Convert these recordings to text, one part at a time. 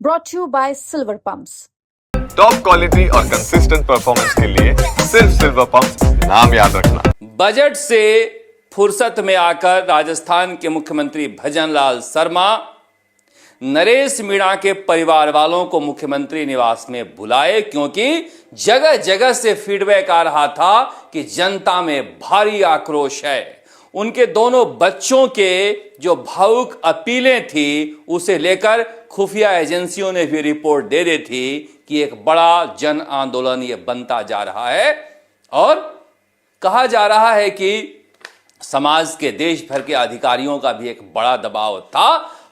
brought to you by Silver Pumps. Top quality और consistent performance के लिए सिर्फ सिल्वर पंप्स नाम याद रखना। बजट से फुर्सत में आकर राजस्थान के मुख्यमंत्री भजनलाल शर्मा नरेश मीणा के परिवार वालों को मुख्यमंत्री निवास में बुलाए, क्योंकि जगह जगह से फीडबैक आ रहा था कि जनता में भारी आक्रोश है। उनके दोनों बच्चों के जो भावुक अपीलें थी उसे लेकर खुफिया एजेंसियों ने भी रिपोर्ट दे दी थी कि एक बड़ा जन आंदोलन ये बनता जा रहा है और कहा जा रहा है कि समाज के देश भर के अधिकारियों का भी एक बड़ा दबाव था।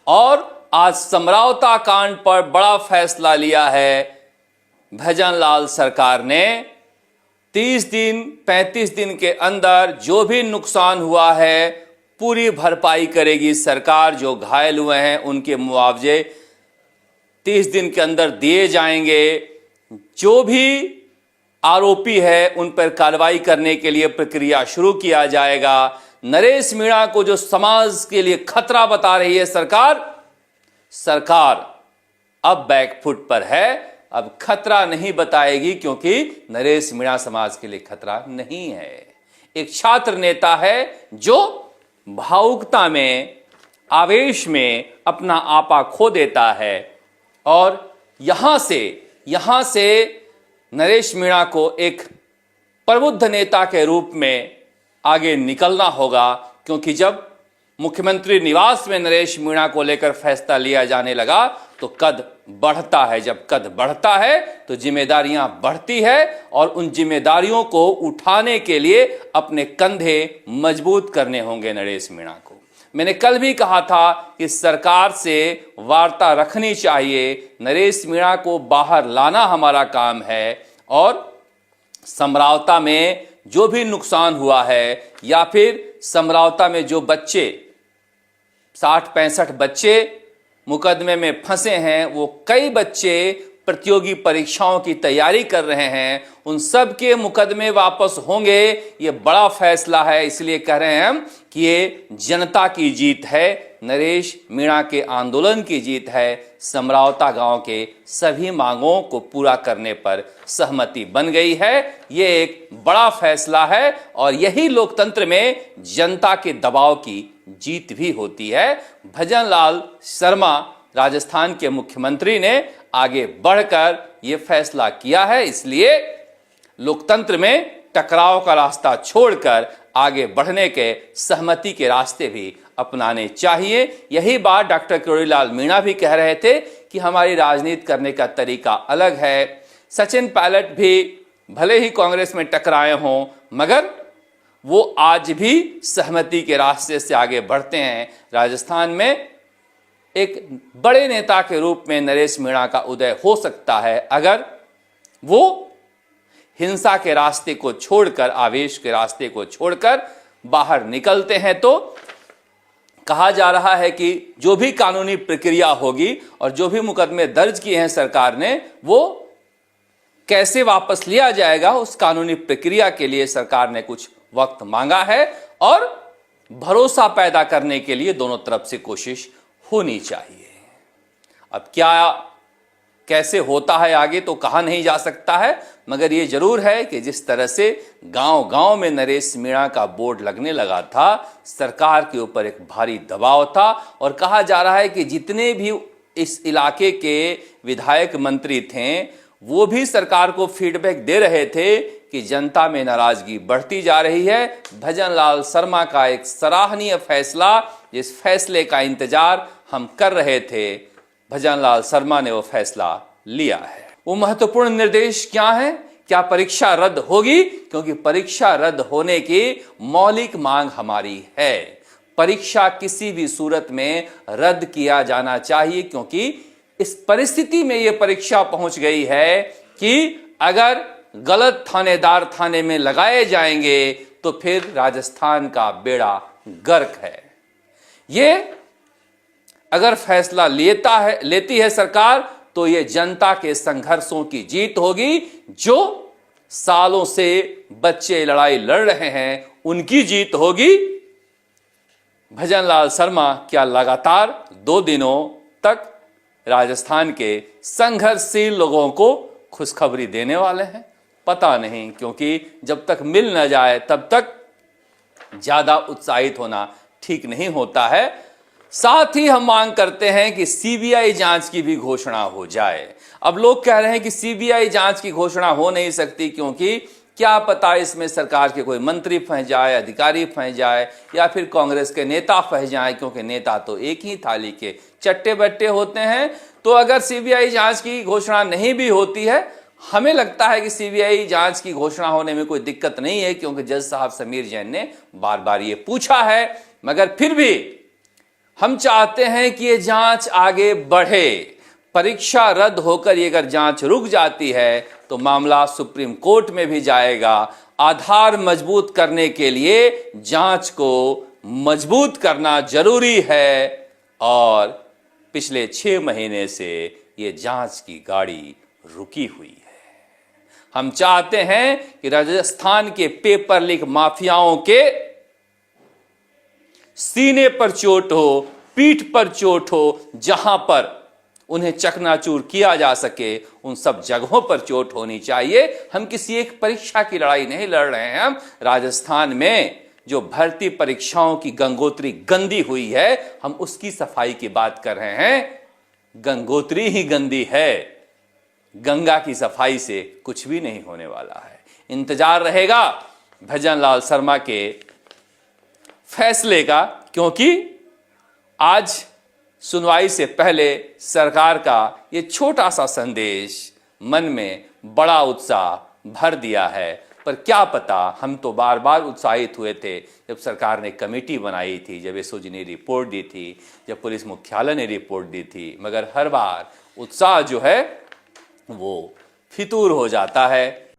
और आज समरावता कांड पर बड़ा फैसला लिया है भजनलाल सरकार ने। 30 दिन 35 दिन के अंदर जो भी नुकसान हुआ है पूरी भरपाई करेगी सरकार। जो घायल हुए हैं उनके मुआवजे 30 दिन के अंदर दिए जाएंगे। जो भी आरोपी है उन पर कार्रवाई करने के लिए प्रक्रिया शुरू किया जाएगा। नरेश मीणा को जो समाज के लिए खतरा बता रही है सरकार अब बैकफुट पर है। अब खतरा नहीं बताएगी, क्योंकि नरेश मीणा समाज के लिए खतरा नहीं है। एक छात्र नेता है जो भावुकता में, आवेश में अपना आपा खो देता है और यहां से नरेश मीणा को एक प्रबुद्ध नेता के रूप में आगे निकलना होगा। क्योंकि जब मुख्यमंत्री निवास में नरेश मीणा को लेकर फैसला लिया जाने लगा तो कद बढ़ता है। जब कद बढ़ता है तो जिम्मेदारियां बढ़ती है और उन जिम्मेदारियों को उठाने के लिए अपने कंधे मजबूत करने होंगे नरेश मीणा को। मैंने कल भी कहा था कि सरकार से वार्ता रखनी चाहिए। नरेश मीणा को बाहर लाना हमारा काम है और समरावता में जो भी नुकसान हुआ है या फिर समरावता में जो बच्चे 60-65 बच्चे मुकदमे में फंसे हैं, वो कई बच्चे प्रतियोगी परीक्षाओं की तैयारी कर रहे हैं, उन सब के मुकदमे वापस होंगे। ये बड़ा फैसला है, इसलिए कह रहे हैं हम कि ये जनता की जीत है, नरेश मीणा के आंदोलन की जीत है। समरावता गांव के सभी मांगों को पूरा करने पर सहमति बन गई है। ये एक बड़ा फैसला है और यही लोकतंत्र में जनता के दबाव की जीत भी होती है। भजनलाल शर्मा राजस्थान के मुख्यमंत्री ने आगे बढ़कर यह फैसला किया है, इसलिए लोकतंत्र में टकराव का रास्ता छोड़कर आगे बढ़ने के सहमति के रास्ते भी अपनाने चाहिए। यही बात डॉक्टर किरोड़ीलाल मीणा भी कह रहे थे कि हमारी राजनीति करने का तरीका अलग है। सचिन पायलट भी भले ही कांग्रेस में टकराए हों, मगर वो आज भी सहमति के रास्ते से आगे बढ़ते हैं। राजस्थान में एक बड़े नेता के रूप में नरेश मीणा का उदय हो सकता है अगर वो हिंसा के रास्ते को छोड़कर, आवेश के रास्ते को छोड़कर बाहर निकलते हैं। तो कहा जा रहा है कि जो भी कानूनी प्रक्रिया होगी और जो भी मुकदमे दर्ज किए हैं सरकार ने, वो कैसे वापस लिया जाएगा, उस कानूनी प्रक्रिया के लिए सरकार ने कुछ वक्त मांगा है और भरोसा पैदा करने के लिए दोनों तरफ से कोशिश होनी चाहिए। अब क्या कैसे होता है आगे तो कहा नहीं जा सकता है, मगर यह जरूर है कि जिस तरह से गांव-गांव में नरेश मीणा का बोर्ड लगने लगा था, सरकार के ऊपर एक भारी दबाव था और कहा जा रहा है कि जितने भी इस इलाके के विधायक मंत्री थे वो भी सरकार को फीडबैक दे रहे थे कि जनता में नाराजगी बढ़ती जा रही है। भजनलाल शर्मा का एक सराहनीय फैसला, जिस फैसले का इंतजार हम कर रहे थे, भजनलाल शर्मा ने वो फैसला लिया है। वो महत्वपूर्ण निर्देश क्या है? क्या परीक्षा रद्द होगी? क्योंकि परीक्षा रद्द होने की मौलिक मांग हमारी है। परीक्षा किसी भी सूरत में रद्द किया जाना चाहिए, क्योंकि इस परिस्थिति में यह परीक्षा पहुंच गई है कि अगर गलत थानेदार थाने में लगाए जाएंगे तो फिर राजस्थान का बेड़ा गर्क है। ये अगर फैसला लेती है सरकार तो ये जनता के संघर्षों की जीत होगी। जो सालों से बच्चे लड़ाई लड़ रहे हैं उनकी जीत होगी। भजनलाल शर्मा क्या लगातार 2 दिनों तक राजस्थान के संघर्षशील लोगों को खुशखबरी देने वाले हैं? पता नहीं, क्योंकि जब तक मिल न जाए तब तक ज्यादा उत्साहित होना ठीक नहीं होता है। साथ ही हम मांग करते हैं कि सीबीआई जांच की भी घोषणा हो जाए। अब लोग कह रहे हैं कि सीबीआई जांच की घोषणा हो नहीं सकती, क्योंकि क्या पता इसमें सरकार के कोई मंत्री फंस जाए, अधिकारी फंस जाए, या फिर कांग्रेस के नेता फंस जाए, क्योंकि नेता तो एक ही थाली के चट्टे बट्टे होते हैं। तो अगर सीबीआई जांच की घोषणा नहीं भी होती है, हमें लगता है कि सीबीआई जांच की घोषणा होने में कोई दिक्कत नहीं है, क्योंकि जज साहब समीर जैन ने बार बार ये पूछा है। मगर फिर भी हम चाहते हैं कि ये जांच आगे बढ़े। परीक्षा रद्द होकर ये अगर जांच रुक जाती है तो मामला सुप्रीम कोर्ट में भी जाएगा। आधार मजबूत करने के लिए जांच को मजबूत करना जरूरी है, और पिछले 6 महीने से ये जांच की गाड़ी रुकी हुई है। हम चाहते हैं कि राजस्थान के पेपर लीक माफियाओं के सीने पर चोट हो, पीठ पर चोट हो, जहां पर उन्हें चकनाचूर किया जा सके, उन सब जगहों पर चोट होनी चाहिए। हम किसी एक परीक्षा की लड़ाई नहीं लड़ रहे हैं। हम राजस्थान में जो भर्ती परीक्षाओं की गंगोत्री गंदी हुई है, हम उसकी सफाई की बात कर रहे हैं। गंगोत्री ही गंदी है, गंगा की सफाई से कुछ भी नहीं होने वाला है। इंतजार रहेगा भजनलाल शर्मा के फैसले का, क्योंकि आज सुनवाई से पहले सरकार का ये छोटा सा संदेश मन में बड़ा उत्साह भर दिया है। पर क्या पता, हम तो बार बार उत्साहित हुए थे जब सरकार ने कमेटी बनाई थी, जब एसओजी ने रिपोर्ट दी थी, जब पुलिस मुख्यालय ने रिपोर्ट दी थी। मगर हर बार उत्साह जो है वो फितूर हो जाता है।